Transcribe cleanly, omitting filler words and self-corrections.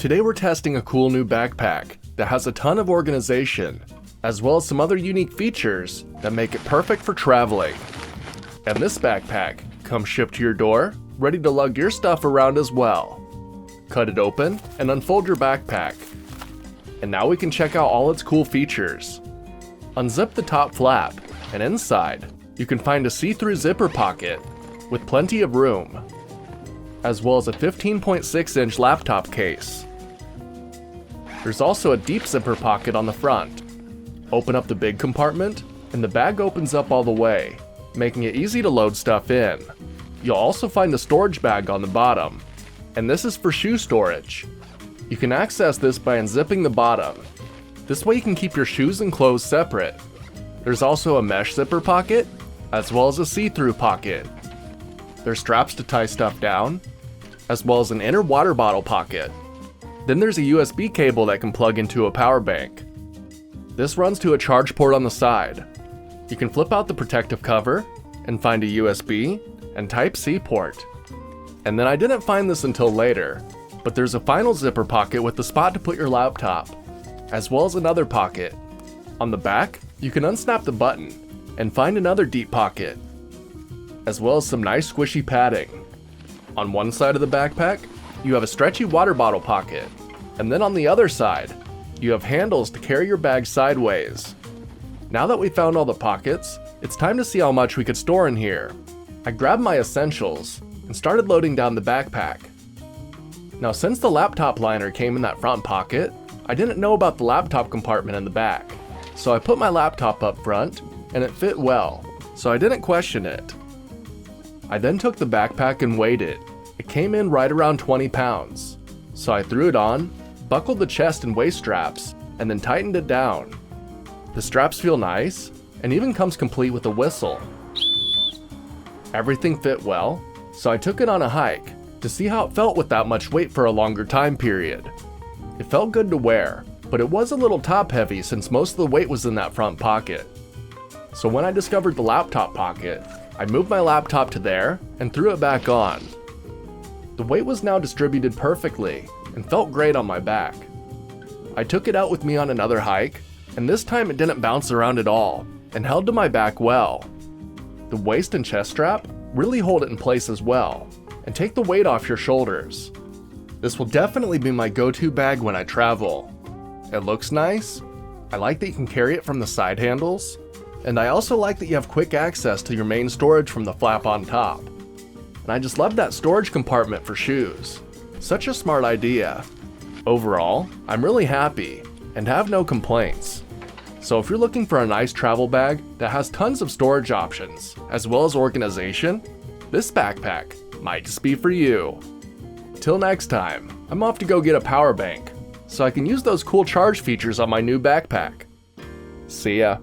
Today we're testing a cool new backpack that has a ton of organization, as well as some other unique features that make it perfect for traveling. And this backpack comes shipped to your door, ready to lug your stuff around as well. Cut it open and unfold your backpack. And now we can check out all its cool features. Unzip the top flap, and inside, you can find a see-through zipper pocket with plenty of room, as well as a 15.6-inch laptop case. There's also a deep zipper pocket on the front. Open up the big compartment, and the bag opens up all the way, making it easy to load stuff in. You'll also find a storage bag on the bottom, and this is for shoe storage. You can access this by unzipping the bottom. This way you can keep your shoes and clothes separate. There's also a mesh zipper pocket, as well as a see-through pocket. There's straps to tie stuff down, as well as an inner water bottle pocket. Then there's a USB cable that can plug into a power bank. This runs to a charge port on the side. You can flip out the protective cover and find a USB and Type-C port. And then I didn't find this until later, but there's a final zipper pocket with the spot to put your laptop, as well as another pocket. On the back, you can unsnap the button and find another deep pocket, as well as some nice squishy padding. On one side of the backpack, you have a stretchy water bottle pocket, and then on the other side, you have handles to carry your bag sideways. Now that we found all the pockets, it's time to see how much we could store in here. I grabbed my essentials and started loading down the backpack. Now, since the laptop liner came in that front pocket, I didn't know about the laptop compartment in the back, so I put my laptop up front, and it fit well, so I didn't question it. I then took the backpack and weighed it. It came in right around 20 pounds, so I threw it on, buckled the chest and waist straps, and then tightened it down. The straps feel nice, and even comes complete with a whistle. Everything fit well, so I took it on a hike to see how it felt with that much weight for a longer time period. It felt good to wear, but it was a little top heavy since most of the weight was in that front pocket. So when I discovered the laptop pocket, I moved my laptop to there and threw it back on. The weight was now distributed perfectly and felt great on my back. I took it out with me on another hike, and this time it didn't bounce around at all and held to my back well. The waist and chest strap really hold it in place as well and take the weight off your shoulders. This will definitely be my go-to bag when I travel. It looks nice, I like that you can carry it from the side handles, and I also like that you have quick access to your main storage from the flap on top. And I just love that storage compartment for shoes. Such a smart idea. Overall, I'm really happy and have no complaints. So if you're looking for a nice travel bag that has tons of storage options, as well as organization, this backpack might just be for you. Till next time, I'm off to go get a power bank, so I can use those cool charge features on my new backpack. See ya.